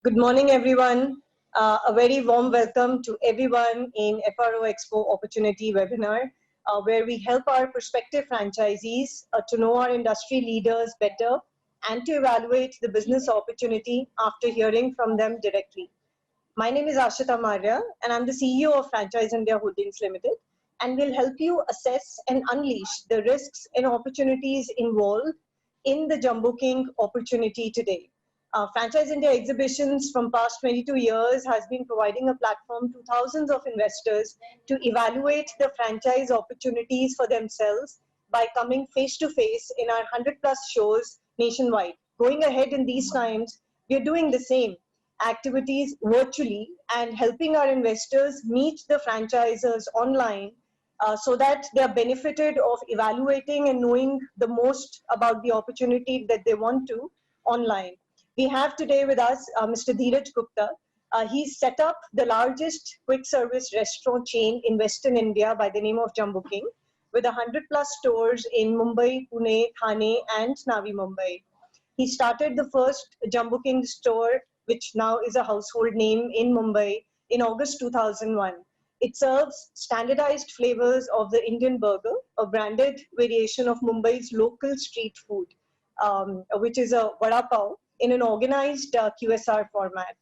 Good morning, everyone. A very warm welcome to everyone in FRO Expo Opportunity webinar, where we help our prospective franchisees to know our industry leaders better and to evaluate the business opportunity after hearing from them directly. My name is Ashita Marya, and I'm the CEO of Franchise India Holdings Limited, and will help you assess and unleash the risks and opportunities involved in the Jumboking opportunity today. Franchise India exhibitions from past 22 years has been providing a platform to thousands of investors to evaluate the franchise opportunities for themselves by coming face to face in our 100 plus shows nationwide. Going ahead in these times, we are doing the same activities virtually and helping our investors meet the franchisors online so that they are benefited of evaluating and knowing the most about the opportunity that they want to online. We have today with us Mr. Dheeraj Gupta. He's set up the largest quick service restaurant chain in Western India by the name of Jumboking, with 100 plus stores in Mumbai, Pune, Thane, and Navi Mumbai. He started the first Jumboking store, which now is a household name in Mumbai, in August 2001. It serves standardized flavors of the Indian burger, a branded variation of Mumbai's local street food, which is a vada pav, in an organized QSR format.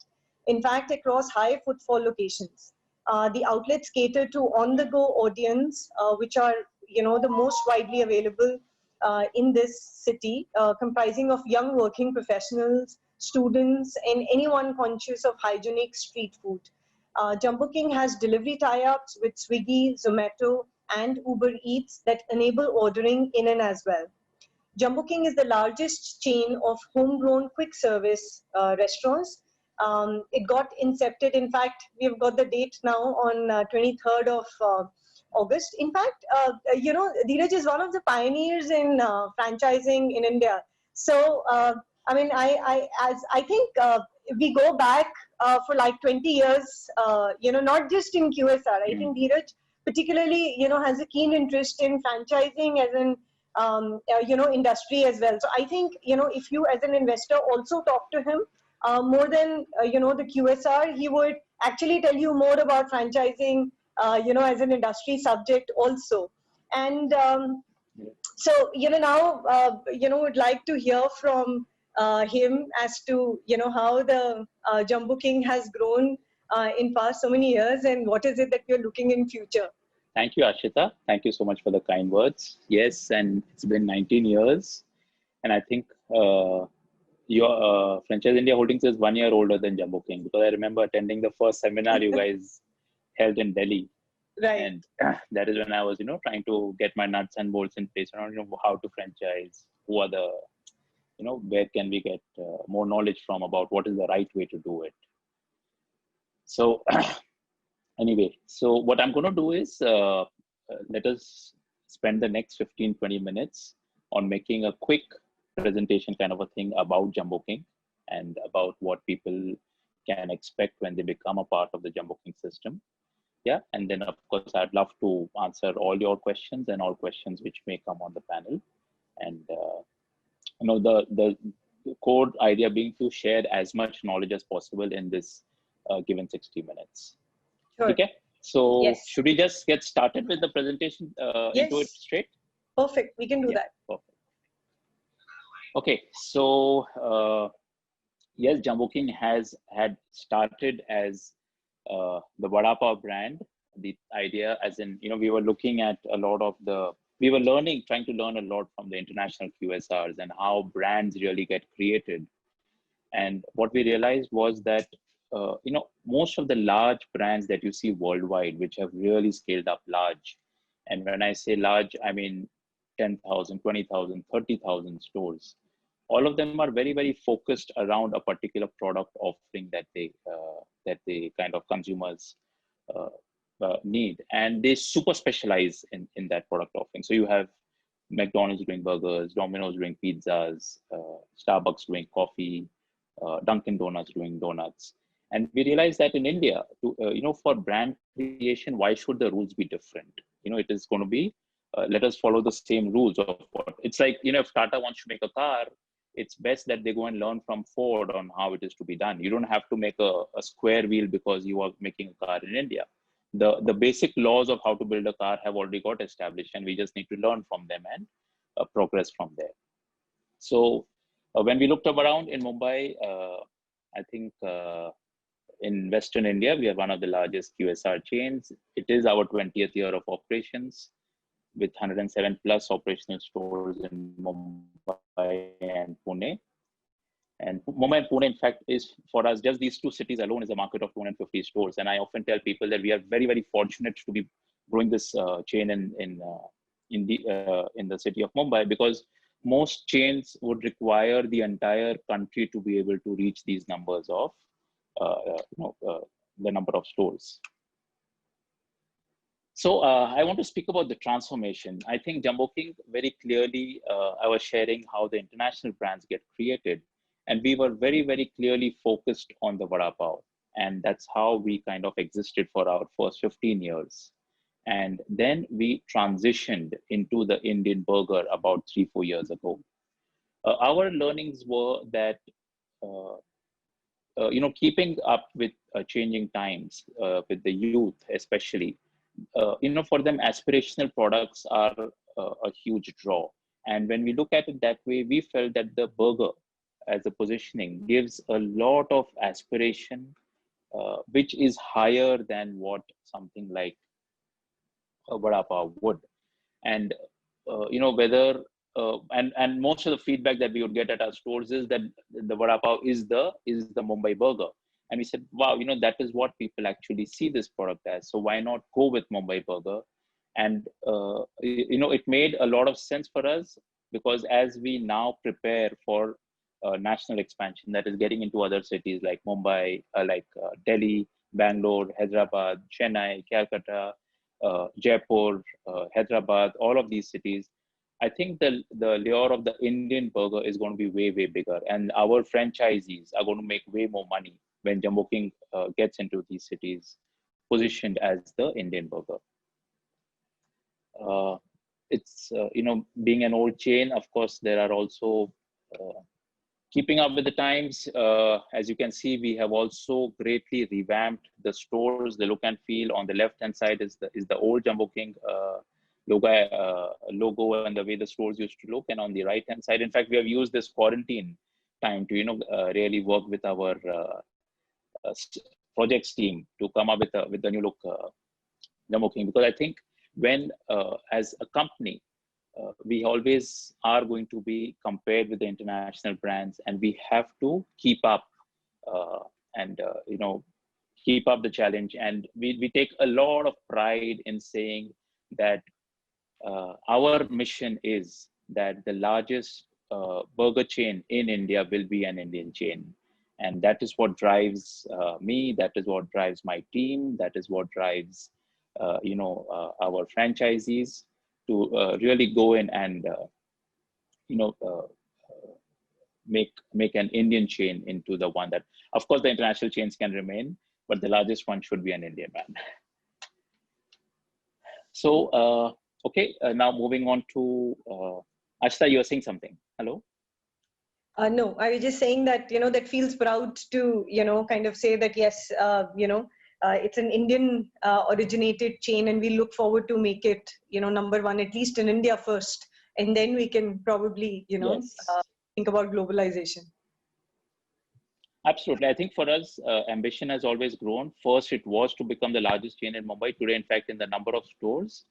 In fact, across high footfall locations, the outlets cater to on-the-go audience, which are the most widely available in this city, comprising of young working professionals, students, and anyone conscious of hygienic street food. Jumboking has delivery tie-ups with Swiggy, Zomato, and Uber Eats that enable ordering in and as well. Jumboking is the largest chain of homegrown quick service restaurants. It got incepted. In fact, we've got the date now on 23rd of August. In fact, Dheeraj is one of the pioneers in franchising in India. So, I think if we go back for like 20 years, not just in QSR, I think Dheeraj particularly, has a keen interest in franchising as an industry as well. So I think, if you as an investor also talk to him more than, the QSR, he would actually tell you more about franchising, as an industry subject also. And so, now, would like to hear from him as to, how the Jumboking has grown in past so many years and what is it that we're looking in future. Thank you, Ashita. Thank you so much for the kind words. Yes, and it's been 19 years. And I think your Franchise India Holdings is 1 year older than Jumboking, because I remember attending the first seminar you guys held in Delhi. Right. And that is when I was, trying to get my nuts and bolts in place around, how to franchise, who are the, where can we get more knowledge from about what is the right way to do it. So anyway, so what I'm going to do is let us spend the next 15-20 minutes on making a quick presentation kind of a thing about Jumboking and about what people can expect when they become a part of the Jumboking system. Yeah, and then of course I'd love to answer all your questions and all questions which may come on the panel. And the core idea being to share as much knowledge as possible in this given 60 minutes. Sure. Okay, so yes. Should we just get started with the presentation Yes. into it straight? Perfect, we can do that. Perfect. Okay, so yes, Jumboking had started as the vada pav brand. The idea, as in, we were looking at a lot of we were trying to learn a lot from the international QSRs and how brands really get created. And what we realized was that most of the large brands that you see worldwide, which have really scaled up large, and when I say large, I mean 10,000, 20,000, 30,000 stores. All of them are very, very focused around a particular product offering that they kind of consumers need, and they super specialize in that product offering. So you have McDonald's doing burgers, Domino's doing pizzas, Starbucks doing coffee, Dunkin' Donuts doing donuts. And we realized that in India, for brand creation, why should the rules be different? It is going to be, let us follow the same rules of what it's like, if Tata wants to make a car, it's best that they go and learn from Ford on how it is to be done. You don't have to make a square wheel because you are making a car in India. The basic laws of how to build a car have already got established, and we just need to learn from them and progress from there. So when we looked around in Mumbai, I think in Western India, we are one of the largest QSR chains. It is our 20th year of operations, with 107 plus operational stores in Mumbai and Pune. And Mumbai and Pune, in fact, is for us, just these two cities alone is a market of 250 stores. And I often tell people that we are very, very fortunate to be growing this chain in the city of Mumbai, because most chains would require the entire country to be able to reach these numbers of the number of stores. So I want to speak about the transformation. I think Jumboking very clearly, I was sharing how the international brands get created, and we were very, very clearly focused on the vada pav. And that's how we kind of existed for our first 15 years. And then we transitioned into the Indian burger about 3-4 years ago. Our learnings were that, keeping up with changing times, with the youth especially, for them, aspirational products are a huge draw. And when we look at it that way, we felt that the burger as a positioning gives a lot of aspiration, which is higher than what something like a vada pav would. And, and most of the feedback that we would get at our stores is that the vada pav is the Mumbai burger. And we said, wow, that is what people actually see this product as. So why not go with Mumbai burger? And, it made a lot of sense for us, because as we now prepare for national expansion, that is getting into other cities like Mumbai, Delhi, Bangalore, Hyderabad, Chennai, Calcutta, Jaipur, Hyderabad, all of these cities, I think the lure of the Indian burger is going to be way, way bigger. And our franchisees are going to make way more money when Jumboking gets into these cities, positioned as the Indian burger. It's, being an old chain, of course, there are also keeping up with the times. As you can see, we have also greatly revamped the stores. The look and feel on the left-hand side is the old Jumboking logo and the way the stores used to look. And on the right-hand side, in fact, we have used this quarantine time to really work with our projects team to come up with the new look Jumboking, because I think when as a company, we always are going to be compared with the international brands, and we have to keep up and keep up the challenge. And we take a lot of pride in saying that our mission is that the largest burger chain in India will be an Indian chain. And that is what drives me, that is what drives my team, that is what drives our franchisees to really go in and make an Indian chain into the one that, of course, the international chains can remain, but the largest one should be an Indian brand. So, okay, now moving on to Ashita, you were saying something. Hello? No, I was just saying that, that feels proud to, kind of say that, yes, it's an Indian originated chain, and we look forward to make it, number one, at least in India first. And then we can probably, Yes. Think about globalization. Absolutely. I think for us, ambition has always grown. First, it was to become the largest chain in Mumbai. Today, in fact, in the number of stores,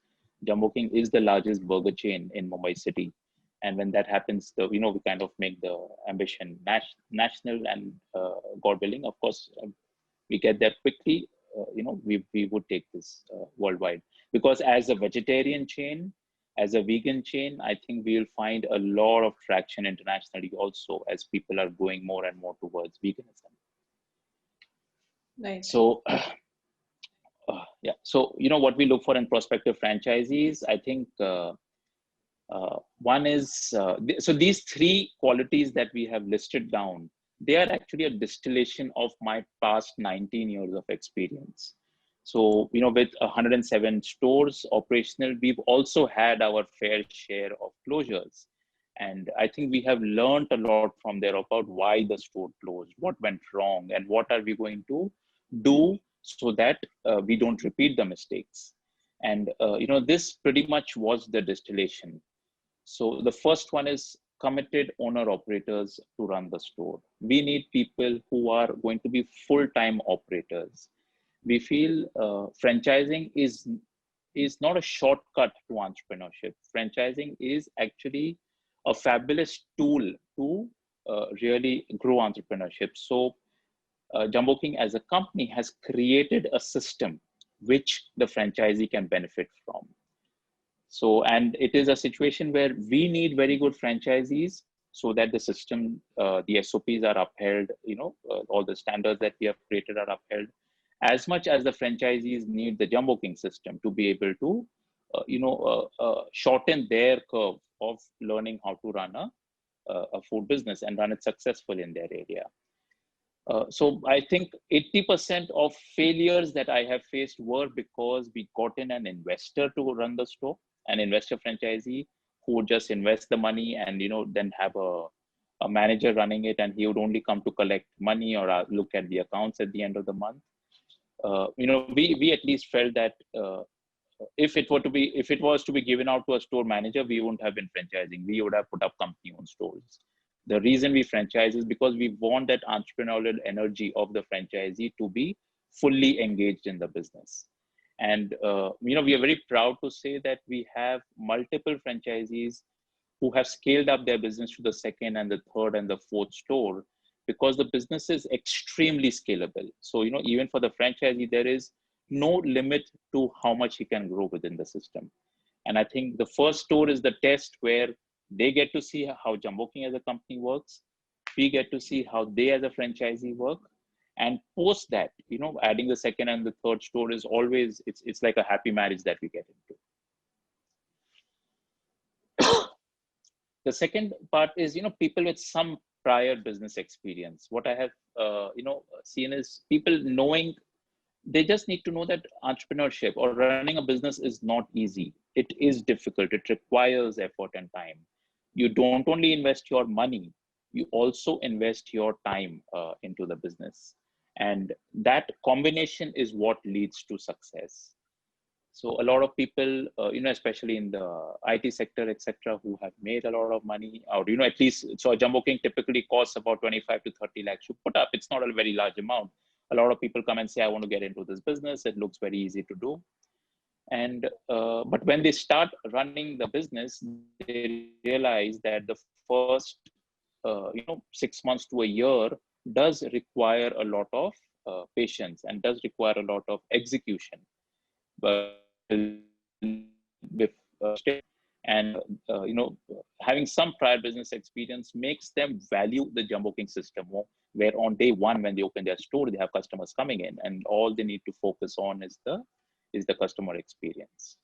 Jumboking is the largest burger chain in Mumbai city. And when that happens, we kind of make the ambition national and God willing. Of course, we get there quickly. We would take this worldwide, because as a vegetarian chain, as a vegan chain, I think we'll find a lot of traction internationally also, as people are going more and more towards veganism. Right. So, yeah. So, what we look for in prospective franchisees, I think one is, so these three qualities that we have listed down, they are actually a distillation of my past 19 years of experience. So, with 107 stores operational, we've also had our fair share of closures. And I think we have learned a lot from there about why the store closed, what went wrong, and what are we going to do so that we don't repeat the mistakes. And this pretty much was the distillation. So the first one is committed owner operators to run the store. We need people who are going to be full-time operators. We feel franchising is not a shortcut to entrepreneurship. Franchising is actually a fabulous tool to really grow entrepreneurship. So Jumboking as a company has created a system which the franchisee can benefit from. So, and it is a situation where we need very good franchisees so that the system, the SOPs are upheld, all the standards that we have created are upheld, as much as the franchisees need the Jumboking system to be able to, shorten their curve of learning how to run a food business and run it successful in their area. So I think 80% of failures that I have faced were because we got in an investor to run the store, an investor franchisee who would just invest the money and then have a manager running it, and he would only come to collect money or look at the accounts at the end of the month. We at least felt that if it was to be given out to a store manager, we wouldn't have been franchising. We would have put up company-owned stores. The reason we franchise is because we want that entrepreneurial energy of the franchisee to be fully engaged in the business. And, we are very proud to say that we have multiple franchisees who have scaled up their business to the second and the third and the fourth store because the business is extremely scalable. So, even for the franchisee, there is no limit to how much he can grow within the system. And I think the first store is the test where they get to see how Jumboking as a company works. We get to see how they as a franchisee work. And post that, adding the second and the third store is always, it's like a happy marriage that we get into. The second part is, people with some prior business experience. What I have, seen is people knowing, they just need to know that entrepreneurship or running a business is not easy. It is difficult. It requires effort and time. You don't only invest your money, you also invest your time into the business. And that combination is what leads to success. So a lot of people, especially in the IT sector, etc., who have made a lot of money, or at least, so a Jumboking typically costs about 25 to 30 lakhs to put up. It's not a very large amount. A lot of people come and say, I want to get into this business. It looks very easy to do. And but when they start running the business, they realize that the first 6 months to a year does require a lot of patience and does require a lot of execution. But with and having some prior business experience makes them value the Jumboking system more, where on day one when they open their store, they have customers coming in and all they need to focus on is the customer experience.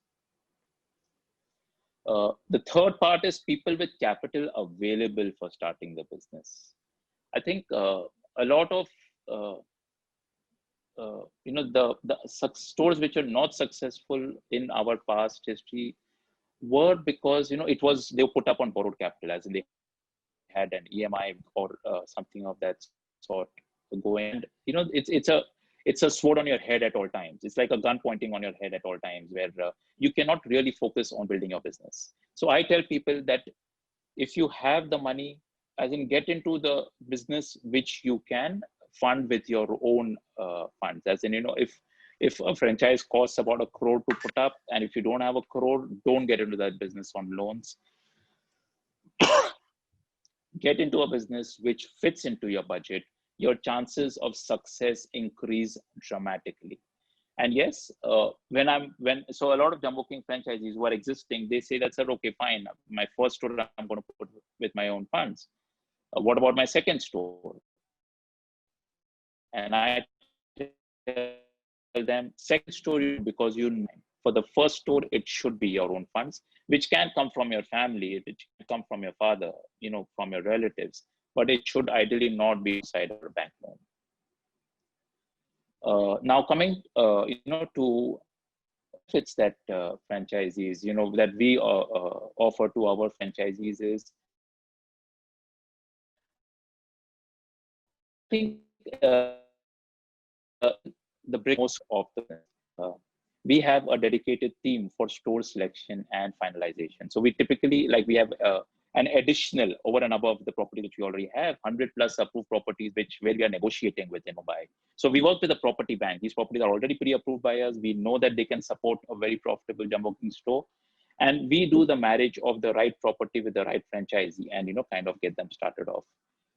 The third part is people with capital available for starting the business. I think a lot of the stores which are not successful in our past history were because they were put up on borrowed capital, as in they had an EMI or something of that sort going. It's a sword on your head at all times. It's like a gun pointing on your head at all times, where you cannot really focus on building your business. So I tell people that if you have the money, as in get into the business which you can fund with your own funds. As in, if a franchise costs about 1 crore to put up, and if you don't have 1 crore, don't get into that business on loans. Get into a business which fits into your budget. Your chances of success increase dramatically. And yes, so a lot of Jumboking franchisees who are existing, they say that, sir, okay, fine, my first store I'm going to put with my own funds. What about my second store? And I tell them, second store, because for the first store, it should be your own funds, which can come from your family, it can come from your father, from your relatives, but it should ideally not be inside a bank loan. Now coming, to benefits that franchisees, that we offer to our franchisees is think the brick most of the we have a dedicated team for store selection and finalization. So we typically, like, we have an additional over and above the property which we already have, 100 plus approved properties where we are negotiating with in Mumbai. So we work with a property bank. These properties are already pre-approved by us. We know that they can support a very profitable Jumboking store, and we do the marriage of the right property with the right franchisee, and kind of get them started off.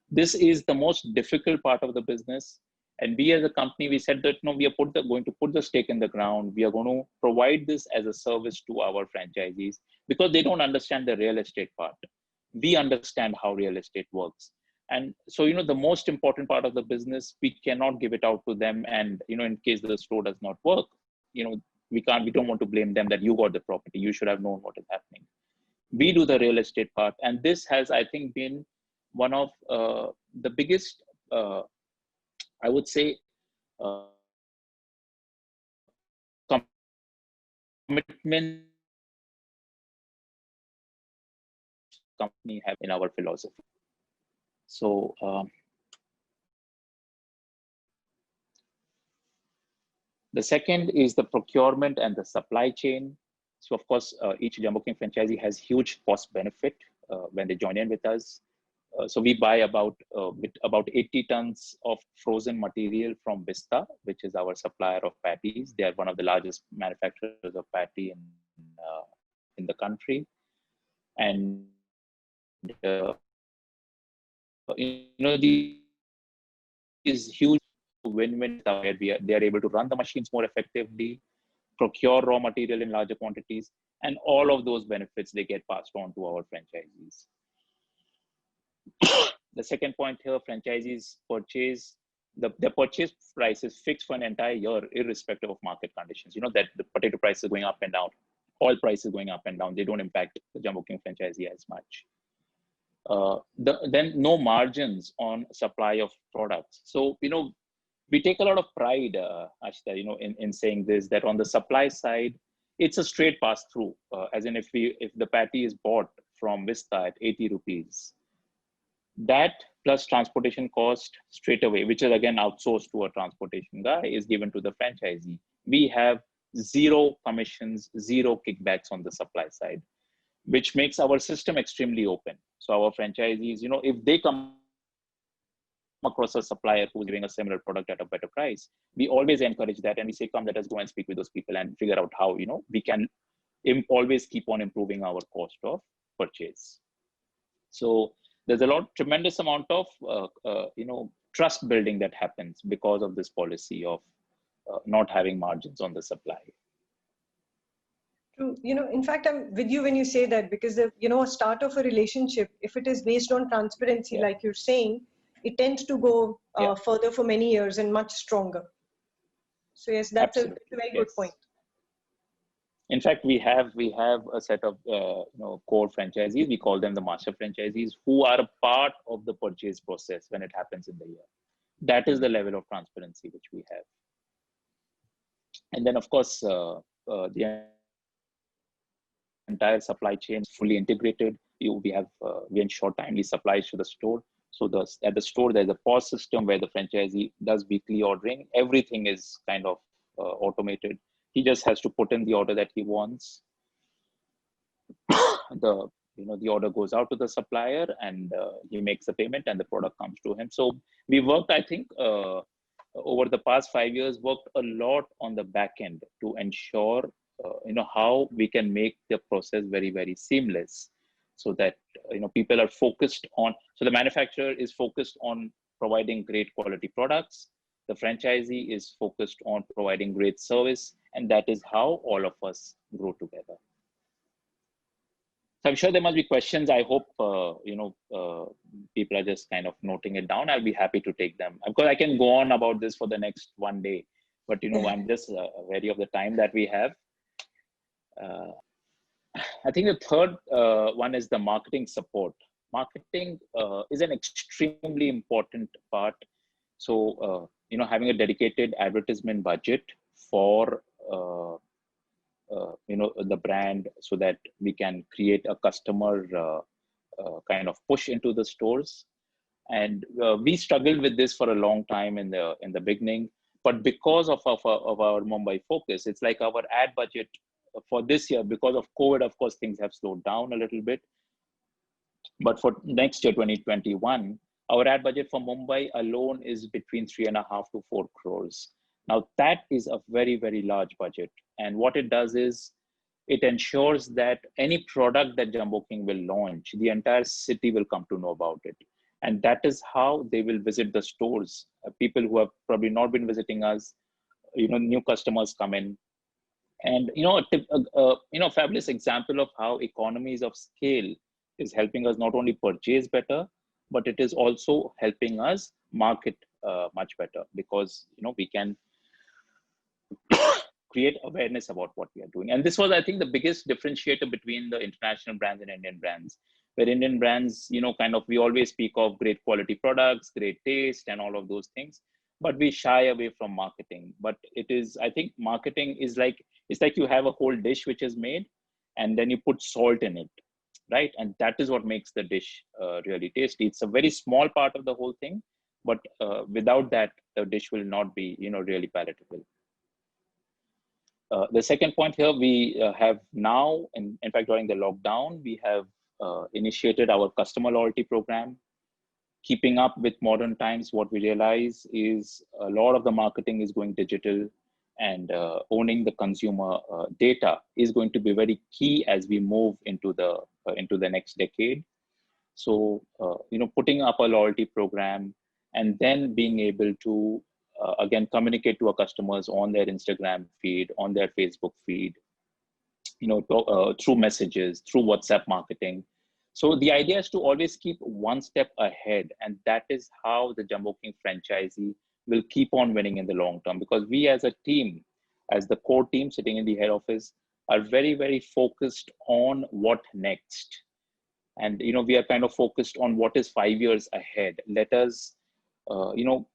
This is the most difficult part of the business. And we as a company, we said that, no, we are going to put the stake in the ground. We are going to provide this as a service to our franchisees because they don't understand the real estate part. We understand how real estate works. And so, the most important part of the business, we cannot give it out to them. And, in case the store does not work, we don't want to blame them that you got the property. You should have known what is happening. We do the real estate part. And this has, I think, been one of the biggest, I would say, commitment company have in our philosophy. So the second is the procurement and the supply chain. So of course, each Jumboking franchisee has huge cost benefit when they join in with us. So we buy about 80 tons of frozen material from Vista, which is our supplier of patties. They are one of the largest manufacturers of patty in the country. And these huge win-win where they are able to run the machines more effectively, procure raw material in larger quantities, and all of those benefits they get passed on to our franchisees. The second point here, franchisees purchase, the purchase price is fixed for an entire year, irrespective of market conditions. That the potato price is going up and down, oil price is going up and down. They don't impact the Jumboking franchisee as much. Then no margins on supply of products. So, we take a lot of pride, Ashita, in saying this, that on the supply side, it's a straight pass through. As in, if the patty is bought from Vista at 80 rupees, that plus transportation cost straight away, which is again outsourced to a transportation guy, is given to the franchisee. We have zero commissions, zero kickbacks on the supply side, which makes our system extremely open. So our franchisees, if they come across a supplier who's giving a similar product at a better price, we always encourage that. And we say, come, let us go and speak with those people and figure out how, we can always keep on improving our cost of purchase. So there's tremendous amount of, trust building that happens because of this policy of not having margins on the supply. True. In fact, I'm with you when you say that, because a start of a relationship, if it is based on transparency, like you're saying, it tends to go further for many years and much stronger. So yes, that's a very good point. In fact, we have a set of core franchisees. We call them the master franchisees, who are a part of the purchase process when it happens in the year. That is the level of transparency which we have. And then, of course, the entire supply chain is fully integrated. We ensure timely supplies to the store. So at the store, there's a POS system where the franchisee does weekly ordering. Everything is kind of automated. He just has to put in the order that he wants. The order goes out to the supplier, and he makes the payment, and the product comes to him. So we worked, I think, over the past 5 years, worked a lot on the back end to ensure, how we can make the process very, very seamless, so that people are focused on. So the manufacturer is focused on providing great quality products. The franchisee is focused on providing great service, and that is how all of us grow together. So I'm sure there must be questions. I hope people are just kind of noting it down. I'll be happy to take them. Of course, I can go on about this for the next one day, but I'm just wary of the time that we have. I think the third one is the marketing support. Marketing is an extremely important part. So, having a dedicated advertisement budget for, the brand, so that we can create a customer kind of push into the stores. And we struggled with this for a long time in the beginning. But because of our Mumbai focus, it's like our ad budget for this year, because of COVID, of course, things have slowed down a little bit. But for next year, 2021, our ad budget for Mumbai alone is between 3.5 to 4 crores. Now, that is a very, very large budget. And what it does is it ensures that any product that Jumboking will launch, the entire city will come to know about it. And that is how they will visit the stores. People who have probably not been visiting us, new customers come in. And fabulous example of how economies of scale is helping us not only purchase better, but it is also helping us market much better, because we can create awareness about what we are doing. And this was, I think, the biggest differentiator between the international brands and Indian brands, where Indian brands, we always speak of great quality products, great taste, and all of those things, but we shy away from marketing. But it is, I think, marketing is like, it's like you have a whole dish which is made, and then you put salt in it, right? And that is what makes the dish really tasty. It's a very small part of the whole thing, but without that, the dish will not be, really palatable. The second point here, we have now, in fact, during the lockdown, we have initiated our customer loyalty program. Keeping up with modern times, what we realize is a lot of the marketing is going digital, and owning the consumer data is going to be very key as we move into the next decade. So, putting up a loyalty program and then being able to again communicate to our customers on their Instagram feed, on their Facebook feed, through messages, through WhatsApp marketing. So the idea is to always keep one step ahead, and that is how the Jumboking franchisee will keep on winning in the long term, because we as a team, as the core team sitting in the head office, are very, very focused on what next. And we are kind of focused on what is 5 years ahead. Let us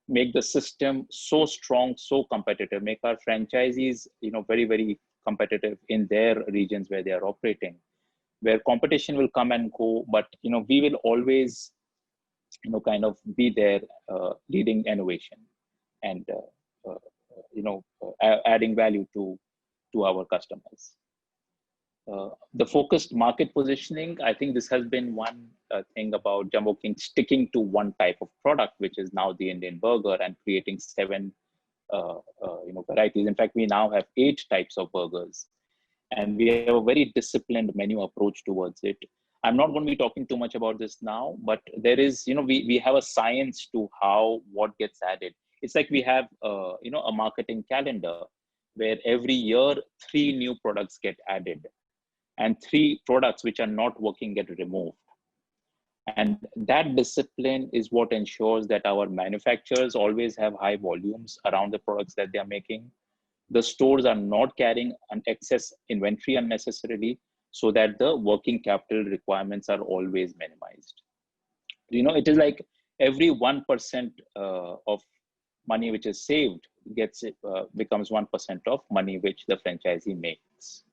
make the system so strong, so competitive, make our franchisees very, very competitive in their regions where they are operating, where competition will come and go, but we will always kind of be there leading innovation and adding value to our customers. The focused market positioning, I think this has been one thing about Jumboking sticking to one type of product, which is now the Indian burger, and creating 7 varieties. In fact, we now have 8 types of burgers, and we have a very disciplined menu approach towards it. I'm not going to be talking too much about this now, but there is, we have a science to what gets added. It's like we have, a marketing calendar where every year 3 new products get added, and 3 products which are not working get removed. And that discipline is what ensures that our manufacturers always have high volumes around the products that they are making. The stores are not carrying an excess inventory unnecessarily, so that the working capital requirements are always minimized. It is like every 1% of money which is saved becomes 1% of money which the franchisee makes.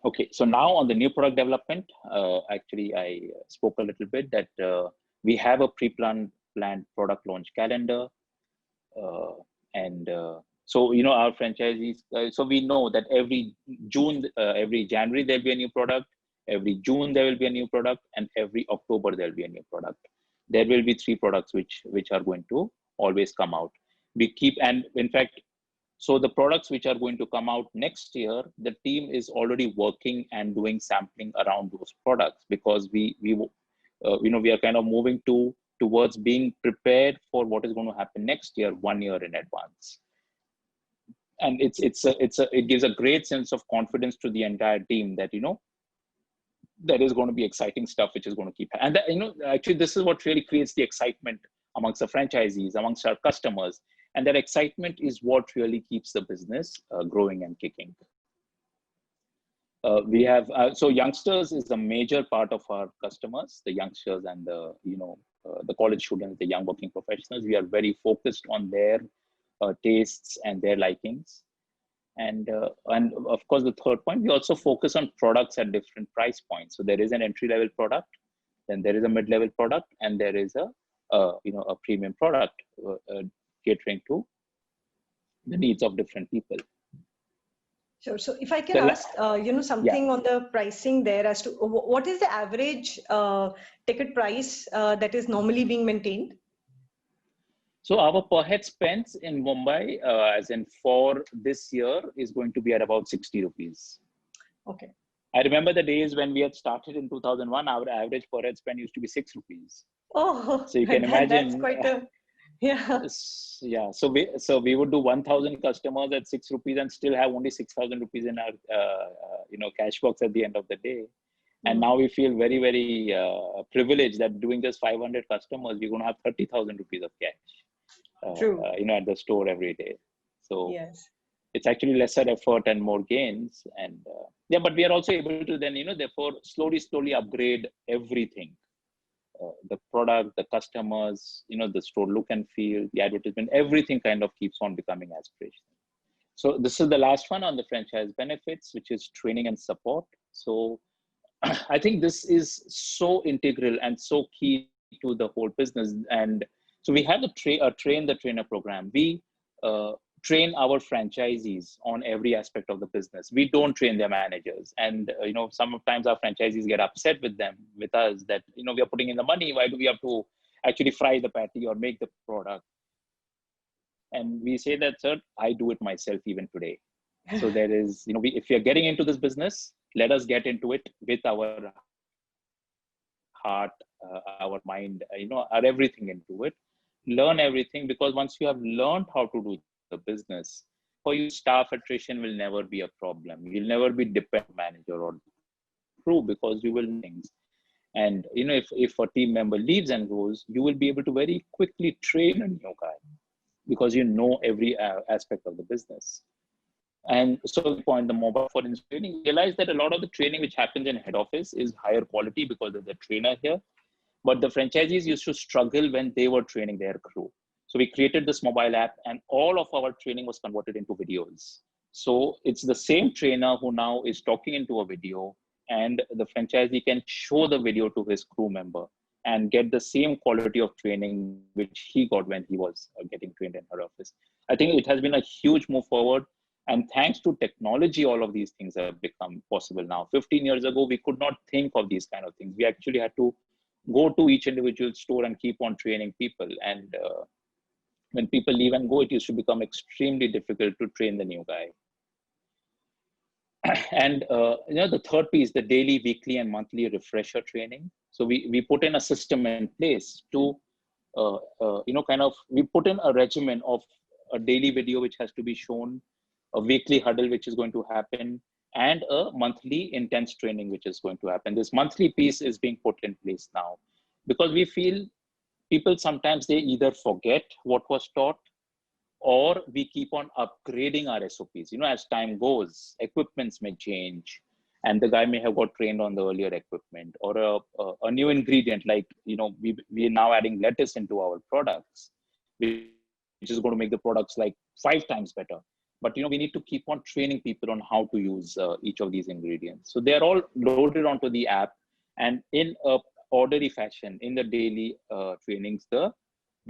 Okay, so now on the new product development, actually I spoke a little bit that we have a pre-planned product launch calendar. So, our franchisees, so we know that every January, there'll be a new product, every June, there will be a new product, and every October, there'll be a new product. There will be 3 products which are going to always come out. And in fact, so the products which are going to come out next year, the team is already working and doing sampling around those products, because we are kind of moving towards being prepared for what is going to happen next year, 1 year in advance. And it gives a great sense of confidence to the entire team that there is going to be exciting stuff which is going to keep. And that, actually, this is what really creates the excitement amongst the franchisees, amongst our customers, and that excitement is what really keeps the business growing and kicking. We have so youngsters is a major part of our customers, the youngsters and the college students, the young working professionals. We are very focused on their tastes and their likings. And of course, the third point, we also focus on products at different price points. So there is an entry level product, then there is a mid-level product, and there is a premium product catering to the needs of different people. Sure. So if I can ask, something on the pricing there as to what is the average ticket price that is normally being maintained? So our per head spends in Mumbai, as in for this year, is going to be at about 60 rupees. Okay. I remember the days when we had started in 2001, our average per head spend used to be 6 rupees. Oh, so you can imagine. That's quite a, yeah. Yeah. So we would do 1,000 customers at 6 rupees and still have only 6,000 rupees in our cash box at the end of the day. And now we feel very, very privileged that doing just 500 customers, we're going to have 30,000 rupees of cash, True. at the store every day. So yes, it's actually lesser effort and more gains. And but we are also able to then, therefore slowly upgrade everything. The product, the customers, the store look and feel, the advertisement, everything kind of keeps on becoming aspirational. So this is the last one on the franchise benefits, which is training and support. So I think this is so integral and so key to the whole business. And so we have the train the trainer program. We train our franchisees on every aspect of the business. We don't train their managers. And, sometimes our franchisees get upset with us that, we are putting in the money. Why do we have to actually fry the patty or make the product? And we say that, sir, I do it myself even today. So there is, if we are getting into this business, let us get into it with our heart, our mind, our everything into it. Learn everything, because once you have learned how to do the business, for you, staff attrition will never be a problem. You'll never be dependent manager or crew, because you will know things. And if a team member leaves and goes, you will be able to very quickly train a new guy, because you know every aspect of the business. And so the point, the mobile for training, realize that a lot of the training which happens in head office is higher quality because there's a trainer here. But the franchisees used to struggle when they were training their crew. So we created this mobile app, and all of our training was converted into videos. So it's the same trainer who now is talking into a video, and the franchisee can show the video to his crew member and get the same quality of training which he got when he was getting trained in her office. I think it has been a huge move forward. And thanks to technology, all of these things have become possible now. 15 years ago, we could not think of these kind of things. We actually had to go to each individual store and keep on training people. And when people leave and go, it used to become extremely difficult to train the new guy. And the third piece, the daily, weekly, and monthly refresher training. So we put in a system in place to, we put in a regimen of a daily video which has to be shown, a weekly huddle which is going to happen, and a monthly intense training which is going to happen. This monthly piece is being put in place now, because we feel people sometimes, they either forget what was taught, or we keep on upgrading our SOPs. As time goes, equipments may change, and the guy may have got trained on the earlier equipment, or a new ingredient, like, we are now adding lettuce into our products, which is going to make the products like 5 times better. But, we need to keep on training people on how to use each of these ingredients. So they're all loaded onto the app, and in a orderly fashion, in the daily trainings, the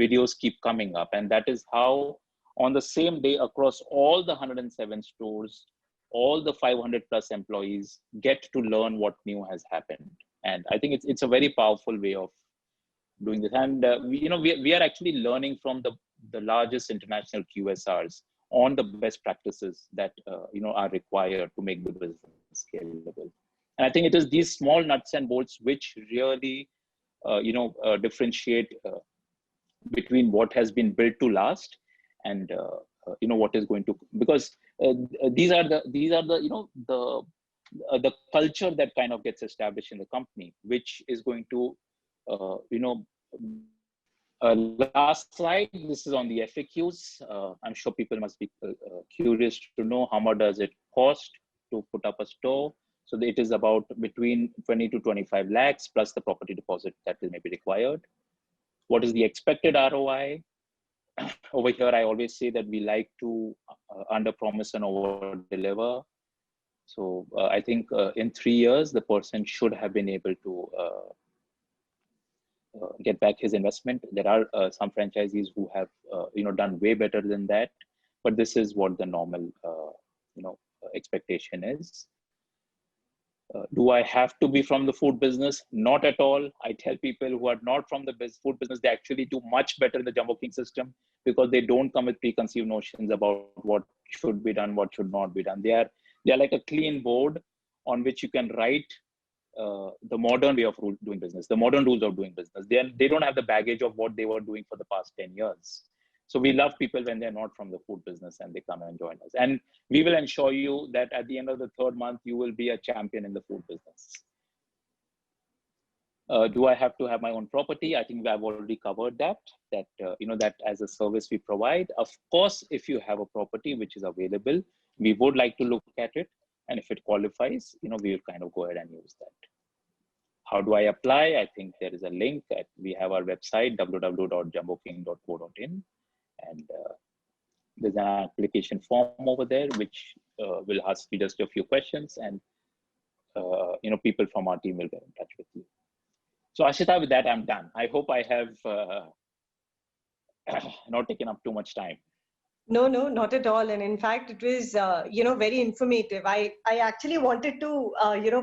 videos keep coming up. And that is how, on the same day, across all the 107 stores, all the 500 plus employees get to learn what new has happened. And I think it's a very powerful way of doing this. And we are actually learning from the largest international QSRs on the best practices that are required to make the business scalable. And I think it is these small nuts and bolts which really differentiate between what has been built to last and what is going to, because these are the the culture that kind of gets established in the company, which is going to last slide. This is on the FAQs. I'm sure people must be curious to know how much does it cost to put up a store. So it is about between 20 to 25 lakhs plus the property deposit that may be required. What is the expected ROI? Over here, I always say that we like to under promise and over deliver. So I think in 3 years, the person should have been able to get back his investment. There are some franchisees who have done way better than that, but this is what the normal expectation is. Do I have to be from the food business? Not at all. I tell people who are not from the food business, they actually do much better in the Jumboking system because they don't come with preconceived notions about what should be done, what should not be done. They are like a clean board on which you can write the modern way of doing business, the modern rules of doing business. They don't have the baggage of what they were doing for the past 10 years. So we love people when they're not from the food business and they come and join us. And we will ensure you that at the end of the third month, you will be a champion in the food business. Do I have to have my own property? I think I've already covered that that as a service we provide. Of course, if you have a property which is available, we would like to look at it. And if it qualifies, we will kind of go ahead and use that. How do I apply? I think there is a link. We have our website, www.jumboking.co.in. And there's an application form over there, which will ask you just a few questions, and people from our team will get in touch with you. So Ashita, with that, I'm done. I hope I have not taken up too much time. No, not at all. And in fact, it was, very informative. I actually wanted to,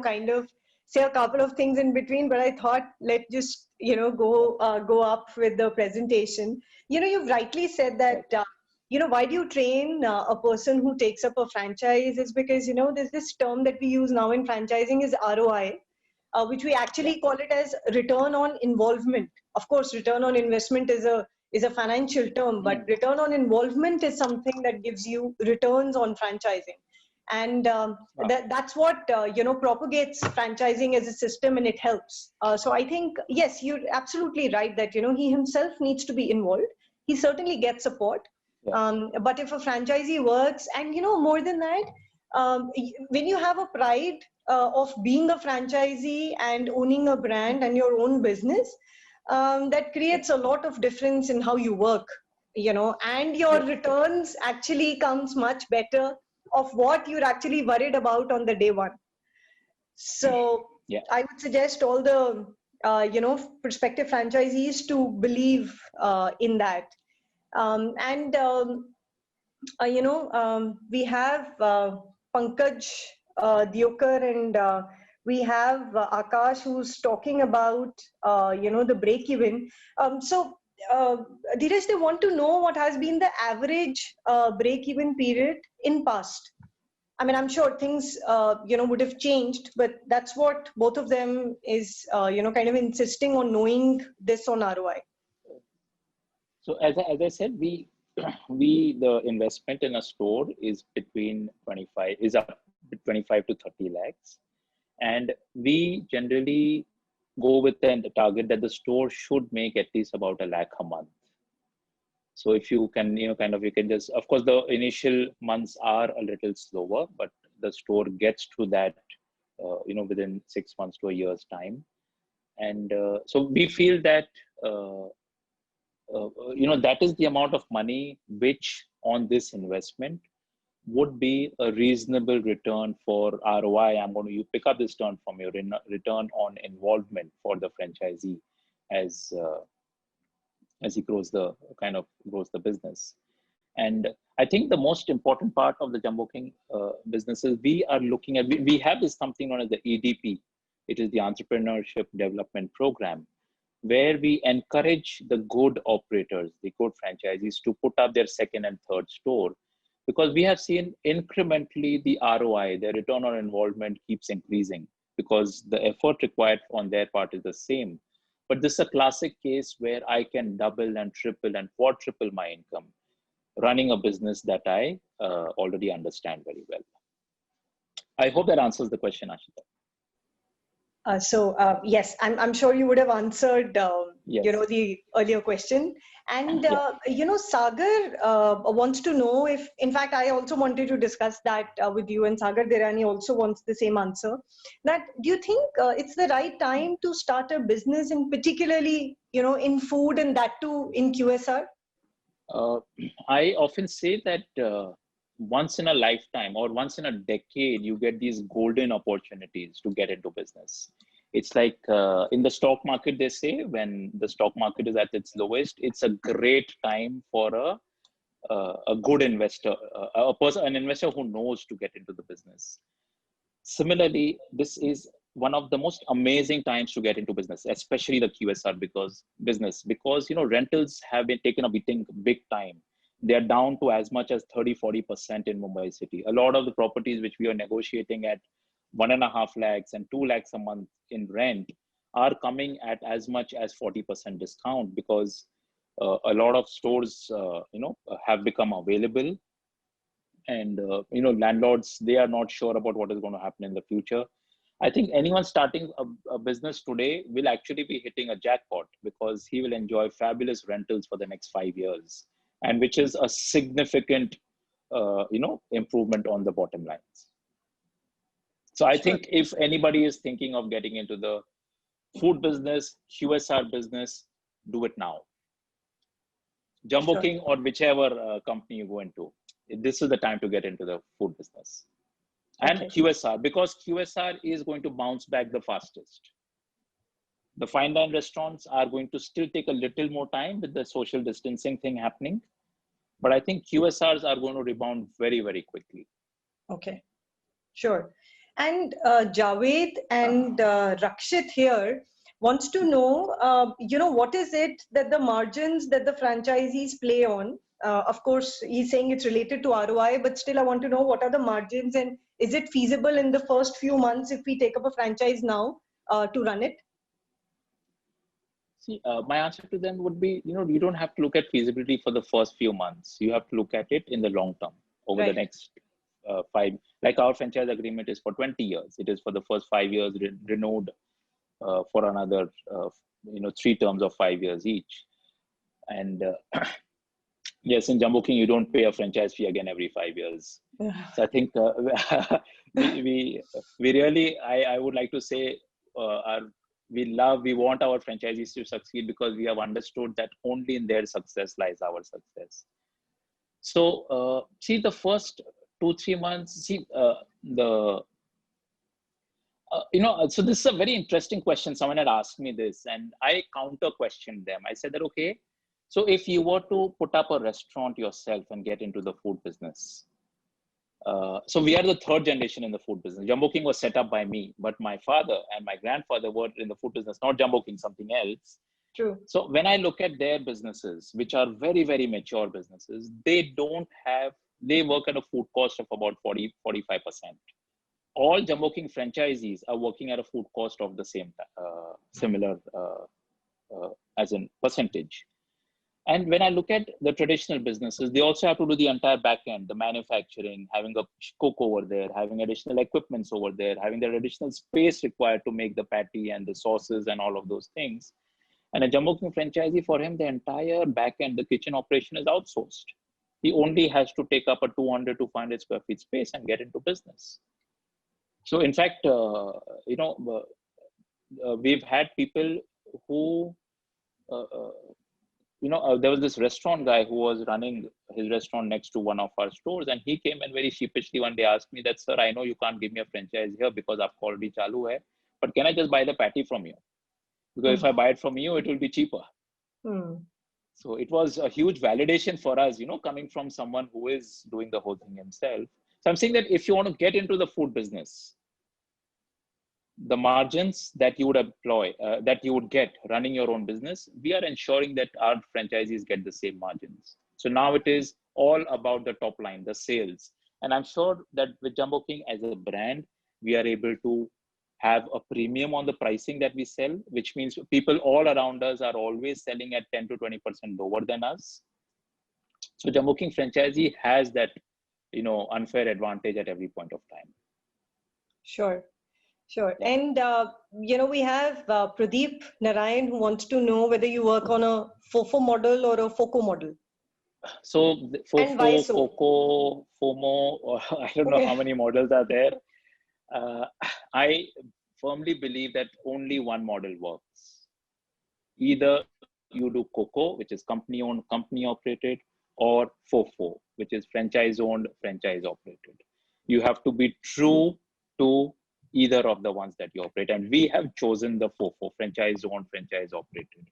kind of say a couple of things in between, but I thought let's just, go up with the presentation. You've rightly said that, why do you train a person who takes up a franchise is because, there's this term that we use now in franchising is ROI, which we actually call it as return on involvement. Of course, return on investment is a financial term, but return on involvement is something that gives you returns on franchising. And that's what, propagates franchising as a system, and it helps. So I think, yes, you're absolutely right that, he himself needs to be involved. He certainly gets support. But if a franchisee works, and, more than that, when you have a pride of being a franchisee and owning a brand and your own business, that creates a lot of difference in how you work, and your returns actually comes much better of what you're actually worried about on the day one. So I would suggest all the, prospective franchisees to believe in that. We have Pankaj Diokar and we have Akash who's talking about, the break-even. Dheeraj, they want to know what has been the average break-even period in past. I mean, I'm sure things, would have changed, but that's what both of them is, kind of insisting on knowing this on ROI. So as I said, the investment in a store is up to 25 to 30 lakhs. And we generally go with the target that the store should make at least about 1 lakh a month. So if you can, you can just, of course, the initial months are a little slower, but the store gets to that, within 6 months to a year's time. And so we feel that, that is the amount of money which on this investment would be a reasonable return for ROI. You pick up this term from your return on involvement for the franchisee as he grows the business. And I think the most important part of the Jumboking business is we are looking at, we have this something known as the EDP. It is the Entrepreneurship Development Program, where we encourage the good operators, the good franchisees to put up their second and third store, because we have seen incrementally the ROI, the return on involvement keeps increasing because the effort required on their part is the same. But this is a classic case where I can double and triple and quadruple my income running a business that I already understand very well. I hope that answers the question, Ashita. Yes, I'm sure you would have answered, the earlier question. And, Sagar wants to know if, in fact, I also wanted to discuss that with you, and Sagar Dirani also wants the same answer. That, do you think it's the right time to start a business, and particularly, in food, and that too in QSR? I often say that once in a lifetime or once in a decade, you get these golden opportunities to get into business. it's like in the stock market, they say when the stock market is at its lowest, it's a great time for a good investor, an investor who knows to get into the business. Similarly, this is one of the most amazing times to get into business, especially the QSR because rentals have been taken a beating big time. They're down to as much as 30-40% in Mumbai city. A lot of the properties which we are negotiating at 1.5 lakhs and 2 lakhs a month in rent are coming at as much as 40% discount because a lot of stores have become available, and landlords, they are not sure about what is going to happen in the future. I think anyone starting a business today will actually be hitting a jackpot because he will enjoy fabulous rentals for the next 5 years, and which is a significant improvement on the bottom lines. So I think if anybody is thinking of getting into the food business, QSR business, do it now. Jumboking or whichever company you go into, this is the time to get into the food business. And QSR, because QSR is going to bounce back the fastest. The fine dine restaurants are going to still take a little more time with the social distancing thing happening. But I think QSRs are going to rebound very, very quickly. Okay, sure. And Javed and Rakshit here wants to know, what is it that the margins that the franchisees play on? Of course, he's saying it's related to ROI, but still I want to know what are the margins and is it feasible in the first few months if we take up a franchise now to run it? See, my answer to them would be, you don't have to look at feasibility for the first few months. You have to look at it in the long term over the next 5, like our franchise agreement is for 20 years. It is for the first 5 years renewed for another, 3 terms of 5 years each. And yes, in Jumboking, you don't pay a franchise fee again every 5 years. So I think we really, I would like to say, we want our franchisees to succeed because we have understood that only in their success lies our success. So see, the first 2-3 months, so this is a very interesting question. Someone had asked me this and I counter questioned them. I said that, okay, so if you were to put up a restaurant yourself and get into the food business, so we are the 3rd generation in the food business. Jumboking was set up by me, but my father and my grandfather were in the food business, not Jumboking, something else. True. So when I look at their businesses, which are very, very mature businesses, they work at a food cost of about 40-45%. All Jumboking franchisees are working at a food cost of the same, similar as in percentage. And when I look at the traditional businesses, they also have to do the entire back end, the manufacturing, having a cook over there, having additional equipments over there, having the additional space required to make the patty and the sauces and all of those things. And a Jumboking franchisee, for him, the entire back end, the kitchen operation is outsourced. He only has to take up a 200 to 500 square feet space and get into business. So in fact, we've had people who, there was this restaurant guy who was running his restaurant next to one of our stores, and he came and very sheepishly one day asked me that, sir, I know you can't give me a franchise here because I've already chalu hai, but can I just buy the patty from you? Because if I buy it from you, it will be cheaper. So it was a huge validation for us, coming from someone who is doing the whole thing himself. So I'm saying that if you want to get into the food business, the margins that you would employ, that you would get running your own business, we are ensuring that our franchisees get the same margins. So now it is all about the top line, the sales. And I'm sure that with Jumboking as a brand, we are able to have a premium on the pricing that we sell, which means people all around us are always selling at 10 to 20% lower than us. So Jumboking franchisee has that, unfair advantage at every point of time. Sure. And, we have Pradeep Narayan who wants to know whether you work on a FOFO model or a FOCO model. So FOFO, FOCO, FOMO, I don't know how many models are there. I firmly believe that only one model works. Either you do COCO, which is company owned, company operated, or FOFO, which is franchise owned, franchise operated. You have to be true to either of the ones that you operate. And we have chosen the FOFO, franchise owned, franchise operated.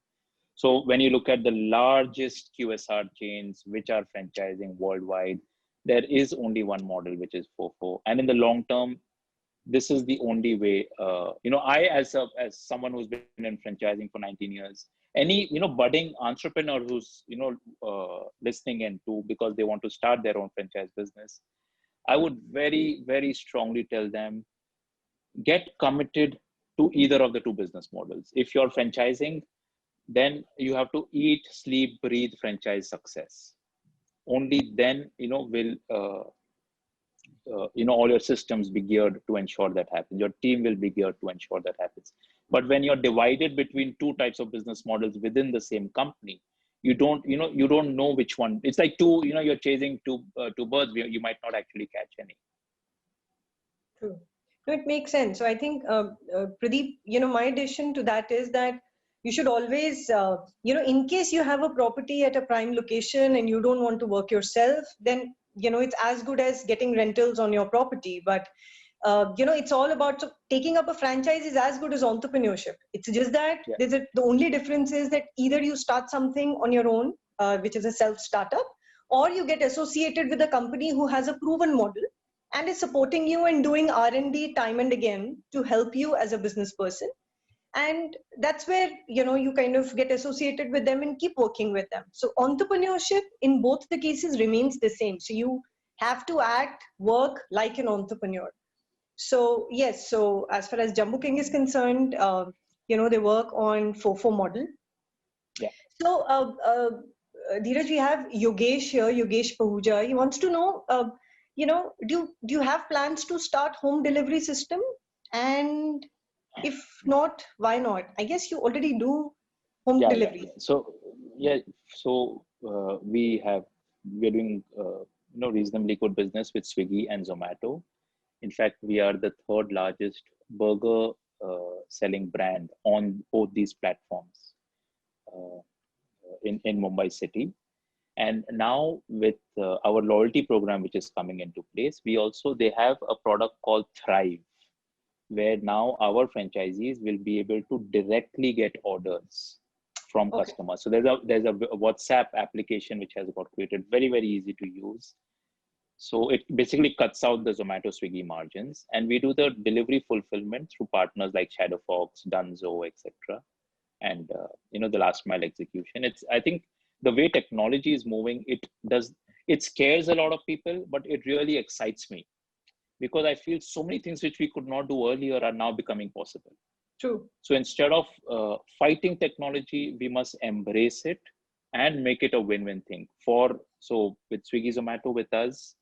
So when you look at the largest QSR chains, which are franchising worldwide, there is only one model, which is FOFO. And in the long term, this is the only way. I, as someone who's been in franchising for 19 years, any budding entrepreneur who's listening in to, because they want to start their own franchise business, I would very, very strongly tell them, get committed to either of the two business models. If you're franchising, then you have to eat, sleep, breathe franchise success. Only then will all your systems be geared to ensure that happens. Your team will be geared to ensure that happens. But when you're divided between two types of business models within the same company, you don't know which one. It's like you're chasing two birds. You might not actually catch any. True. No, it makes sense. So I think, Pradeep, my addition to that is that you should always, in case you have a property at a prime location and you don't want to work yourself, then, it's as good as getting rentals on your property. But, it's all about, so taking up a franchise is as good as entrepreneurship. It's just that the only difference is that either you start something on your own, which is a self-startup, or you get associated with a company who has a proven model and is supporting you and doing R&D time and again to help you as a business person. And that's where, you kind of get associated with them and keep working with them. So entrepreneurship in both the cases remains the same. So you have to work like an entrepreneur. So yes, so as far as Jumboking is concerned, they work on FOFO model. Yeah. So Dheeraj, we have Yogesh here, Yogesh Pahuja. He wants to know, do you have plans to start home delivery system? And if not, why not? I guess you already do home delivery. Yeah. So we're doing reasonably good business with Swiggy and Zomato. In fact, we are the third largest burger selling brand on both these platforms in Mumbai city. And now with our loyalty program, which is coming into place, they have a product called Thrive, where now our franchisees will be able to directly get orders from customers. So there's a WhatsApp application which has got created, very, very easy to use. So it basically cuts out the Zomato Swiggy margins, and we do the delivery fulfillment through partners like Shadowfox, Dunzo, etc. And the last mile execution. I think the way technology is moving, it scares a lot of people, but it really excites me, because I feel so many things which we could not do earlier are now becoming possible. True. So instead of fighting technology, we must embrace it and make it a win-win thing. So with Swiggy, Zomato, with us,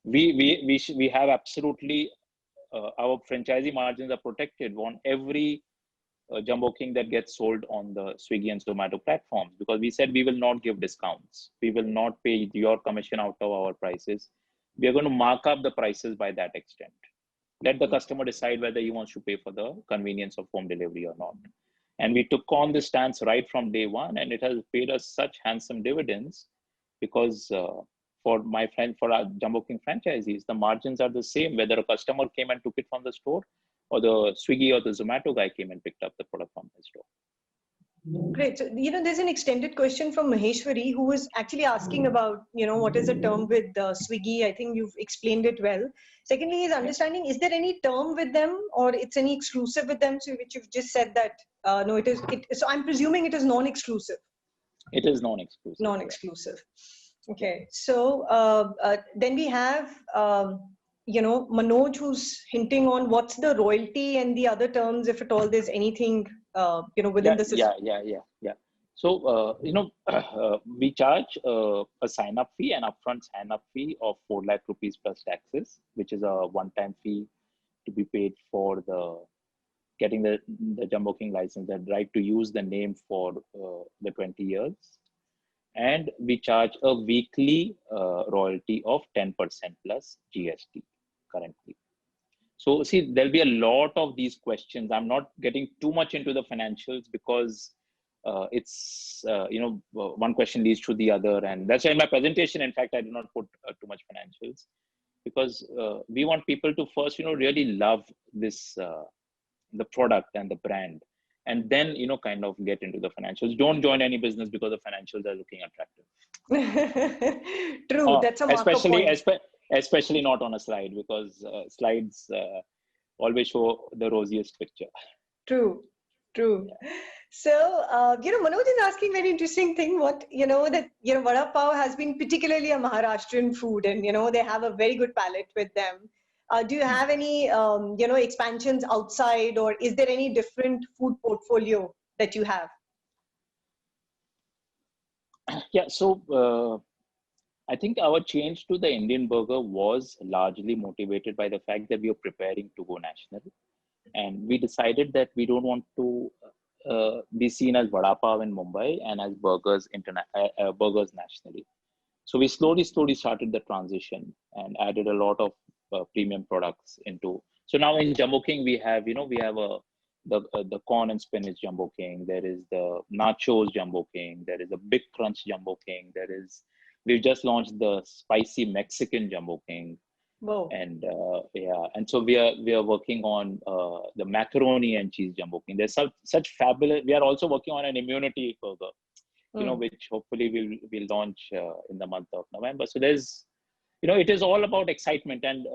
we have absolutely our franchisee margins are protected on every Jumboking that gets sold on the Swiggy and Zomato platforms, because we said we will not give discounts. We will not pay your commission out of our prices. We are going to mark up the prices by that extent. Let the customer decide whether he wants to pay for the convenience of home delivery or not. And we took on this stance right from day one, and it has paid us such handsome dividends, because for our Jumboking franchisees, the margins are the same, whether a customer came and took it from the store, or the Swiggy or the Zomato guy came and picked up the product from the store. Great. So, there's an extended question from Maheshwari, who was actually asking about, what is the term with Swiggy? I think you've explained it well. Secondly, is understanding, is there any term with them, or it's any exclusive with them? So which you've just said that, no, it is. So I'm presuming it is non-exclusive. It is non-exclusive. Non-exclusive. Okay. So then we have, Manoj, who's hinting on what's the royalty and the other terms, if at all there's anything, within the system. Yeah. So, we charge a sign-up fee, an upfront sign-up fee of 4 lakh rupees plus taxes, which is a one-time fee to be paid for getting the Jumboking license, the right to use the name for the 20 years. And we charge a weekly royalty of 10% plus GST currently. So see, there'll be a lot of these questions. I'm not getting too much into the financials, because it's, one question leads to the other. And that's why in my presentation, in fact, I did not put too much financials, because we want people to first, really love this, the product and the brand, and then, kind of get into the financials. Don't join any business because the financials are looking attractive. True, that's a marker Especially, point. especially not on a slide, because slides always show the rosiest picture. True, true. Yeah. So, Manoj is asking very interesting thing. Vada pav has been particularly a Maharashtrian food, and they have a very good palate with them. Do you have any expansions outside, or is there any different food portfolio that you have? Yeah. So I think our change to the Indian burger was largely motivated by the fact that we are preparing to go national, and we decided that we don't want to be seen as vada pav in Mumbai and as burgers nationally. So we slowly started the transition and added a lot of premium products into. So now in Jumboking we have, we have the corn and spinach Jumboking. There is the nachos Jumboking. There is a big crunch Jumboking. We've just launched the spicy Mexican Jumboking. Whoa. And and so we are working on the macaroni and cheese Jumboking. There's such fabulous. We are also working on an immunity burger, which hopefully we'll launch in the month of November. So there's, it is all about excitement, and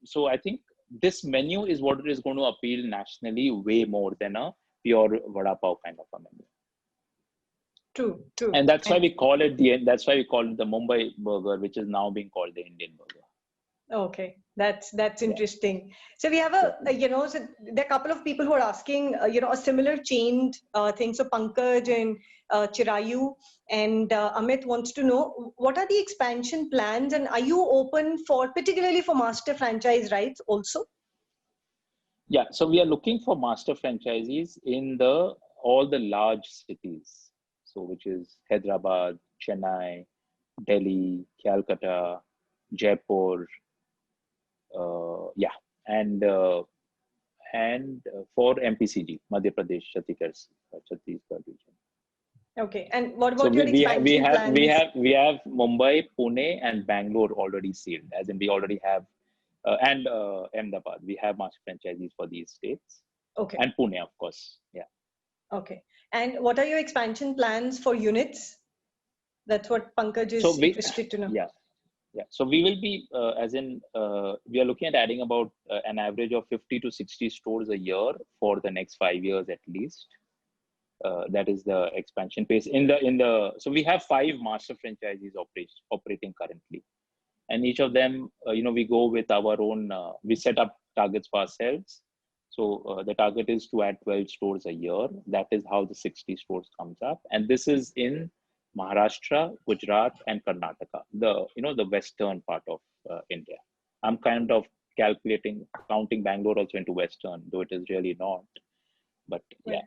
so I think this menu is what is going to appeal nationally way more than a pure vada pav kind of a menu. True. And that's why we call it the Mumbai burger, which is now being called the Indian burger. Okay, that's interesting. Yeah. So we have so there are a couple of people who are asking, a similar chained thing. So Pankaj and Chirayu and Amit wants to know, what are the expansion plans, and are you open particularly for master franchise rights also? Yeah, so we are looking for master franchisees in all the large cities. So which is Hyderabad, Chennai, Delhi, Calcutta, Jaipur, and for MPCG, Madhya Pradesh, Chhattisgarh region. Okay, and what about your expansion plans? We have Mumbai, Pune, and Bangalore already sealed. As in, we already have, and Ahmedabad. We have master franchisees for these states. Okay. And Pune, of course. Yeah. Okay. And what are your expansion plans for units? That's what Pankaj is interested to know. Yeah. So we will be, we are looking at adding about an average of 50 to 60 stores a year for the next 5 years at least. That is the expansion pace. So we have 5 master franchisees operating currently, and each of them, we go with our own. We set up targets for ourselves. So the target is to add 12 stores a year. That is how the 60 stores comes up, and this is in Maharashtra, Gujarat, and Karnataka, the western part of India. I'm kind of counting Bangalore also into western, though it is really not. But yeah.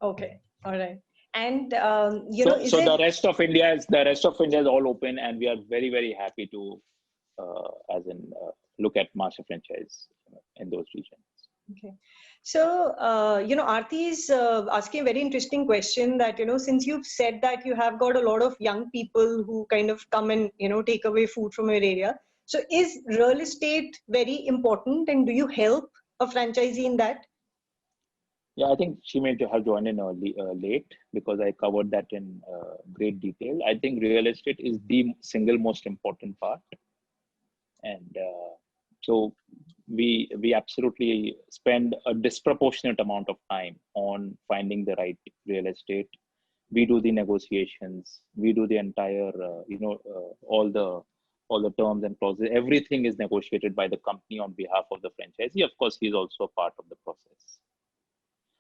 Okay. All right. And the rest of India is all open, and we are very, very happy to look at master franchise in those regions. Okay. So, Aarti is asking a very interesting question that, since you've said that you have got a lot of young people who kind of come and, take away food from your area. So is real estate very important, and do you help a franchisee in that? Yeah, I think she may have joined in late because I covered that in great detail. I think real estate is the single most important part. And so we absolutely spend a disproportionate amount of time on finding the right real estate. We do the negotiations. We do the entire, all the terms and clauses. Everything is negotiated by the company on behalf of the franchisee. Of course, he's also a part of the process.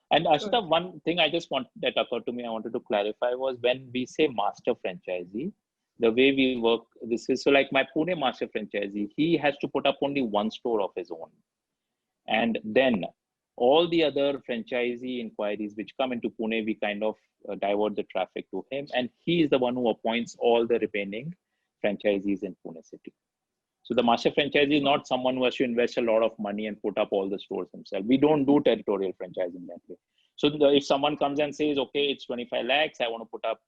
And Ashita, one thing that occurred to me, I wanted to clarify was when we say master franchisee, the way we work, this is so like my Pune master franchisee, he has to put up only 1 store of his own. And then all the other franchisee inquiries which come into Pune, we kind of divert the traffic to him. And he is the one who appoints all the remaining franchisees in Pune city. So the master franchisee is not someone who has to invest a lot of money and put up all the stores himself. We don't do territorial franchising that way. So if someone comes and says, okay, it's 25 lakhs, I want to put up,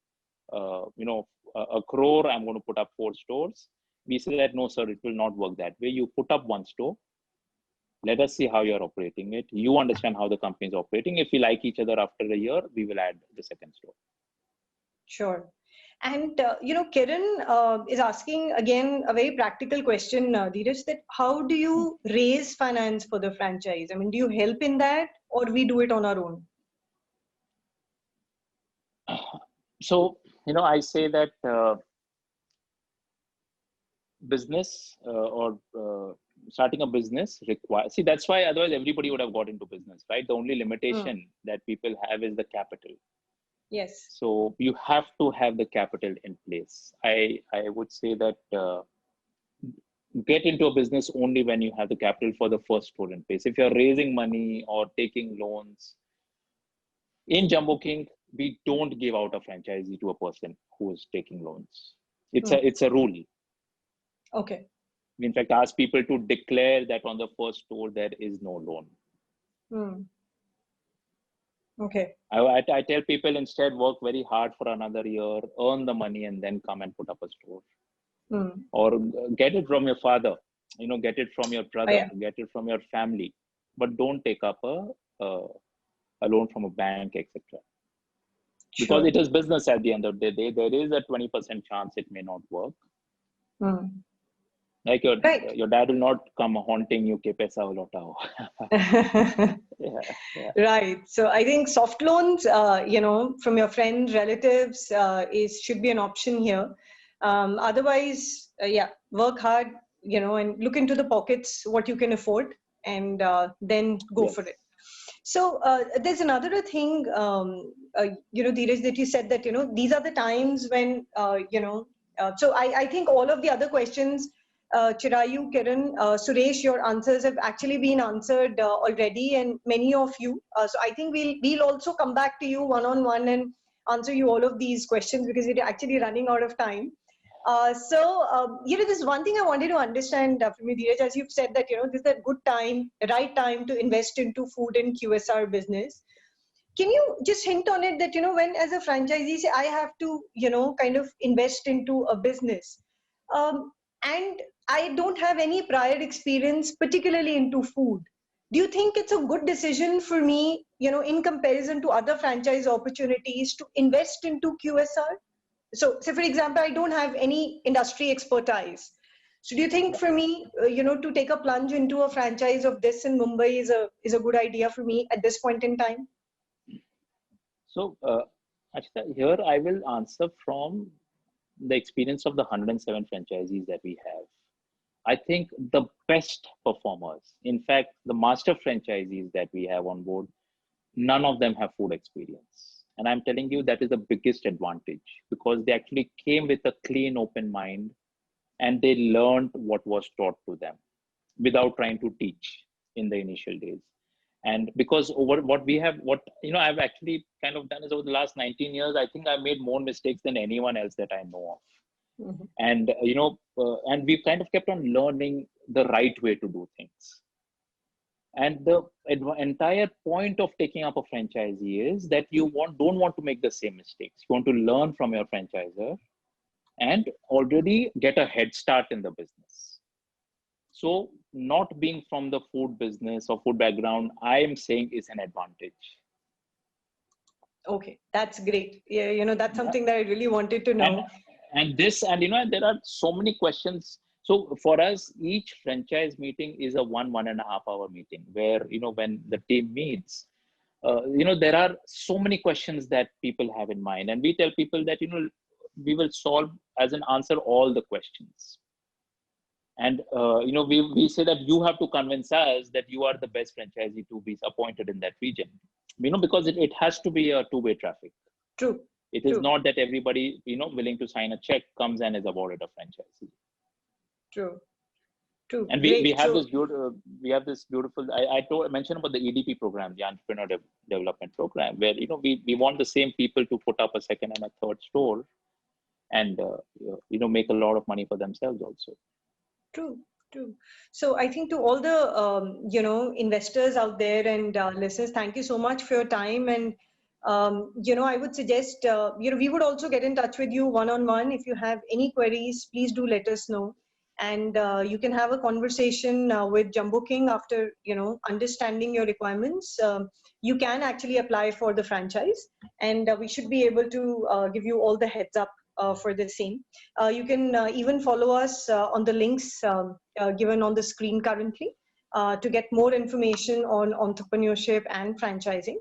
1 crore, I'm going to put up 4 stores. We say that, no, sir, it will not work that way. You put up one store. Let us see how you're operating it. You understand how the company is operating. If we like each other after a year, we will add the second store. Sure. And, Kiran is asking again a very practical question, Dheeraj, that how do you raise finance for the franchise? I mean, do you help in that or we do it on our own? So, I say that business or starting a business requires, see, that's why otherwise everybody would have got into business, right? The only limitation that people have is the capital. Yes. So you have to have the capital in place. I would say that get into a business only when you have the capital for the first store in place. If you're raising money or taking loans, in Jumboking, we don't give out a franchisee to a person who is taking loans. It's a rule. Okay. We in fact ask people to declare that on the first store there is no loan. Okay. I tell people instead work very hard for another year, earn the money, and then come and put up a store. Or get it from your father, get it from your brother, get it from your family, but don't take up a loan from a bank, etc. Because it is business at the end of the day. There is a 20% chance it may not work. Like your dad will not come haunting you, ke paisa lotao. Right. So I think soft loans, from your friends, relatives, should be an option here. Otherwise, work hard, and look into the pockets, what you can afford, and then go for it. So there's another thing, Dheeraj, that you said that, these are the times when, so I think all of the other questions, Chirayu, Kiran, Suresh, your answers have actually been answered already, and many of you. So I think we'll also come back to you one-on-one and answer you all of these questions because we're actually running out of time. There's one thing I wanted to understand from you, Dheeraj, as you've said that, this is a good time, right time to invest into food and QSR business. Can you just hint on it that, when as a franchisee, say I have to, kind of invest into a business and I don't have any prior experience, particularly into food. Do you think it's a good decision for me, in comparison to other franchise opportunities to invest into QSR? So, say for example, I don't have any industry expertise. So, do you think for me, to take a plunge into a franchise of this in Mumbai is a good idea for me at this point in time? So, Ashita, here I will answer from the experience of the 107 franchisees that we have. I think the best performers, in fact, the master franchisees that we have on board, none of them have food experience. And I'm telling you, that is the biggest advantage because they actually came with a clean, open mind and they learned what was taught to them without trying to teach in the initial days. And because over I've actually kind of done is over the last 19 years, I think I've made more mistakes than anyone else that I know of. And, and we've kind of kept on learning the right way to do things. And the entire point of taking up a franchisee is that you don't want to make the same mistakes. You want to learn from your franchisor and already get a head start in the business. So not being from the food business or food background, I am saying is an advantage. Okay, that's great. Yeah, that's something that I really wanted to know. And there are so many questions. So for us, each franchise meeting is a 1.5 hour meeting where, when the team meets, there are so many questions that people have in mind. And we tell people that, we will solve as an answer all the questions. And, we say that you have to convince us that you are the best franchisee to be appointed in that region, because it has to be a two-way traffic. True. It is not that everybody, willing to sign a check comes and is awarded a franchisee. True. And we have this beautiful, I mentioned about the EDP program, the Entrepreneur Development Program, where, we want the same people to put up a second and a third store and, make a lot of money for themselves also. True. So I think to all the, investors out there and listeners, thank you so much for your time. And, I would suggest, we would also get in touch with you one-on-one. If you have any queries, please do let us know. and you can have a conversation with Jumboking after, understanding your requirements. You can actually apply for the franchise, and we should be able to give you all the heads up for the same. You can even follow us on the links given on the screen currently to get more information on entrepreneurship and franchising.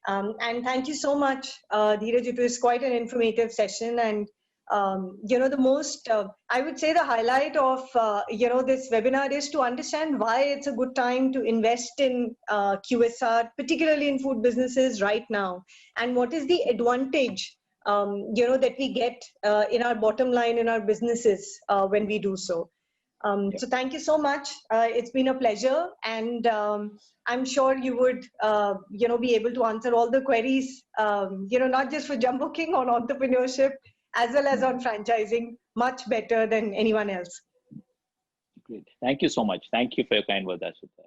And thank you so much, Dheeraj. It was quite an informative session, and the most, I would say the highlight of, this webinar is to understand why it's a good time to invest in QSR, particularly in food businesses right now, and what is the advantage, that we get in our bottom line in our businesses when we do so. So thank you so much. It's been a pleasure, and I'm sure you would, be able to answer all the queries, not just for Jumboking on entrepreneurship, as well as on franchising, much better than anyone else. Great. Thank you so much. Thank you for your kind words, Ashita.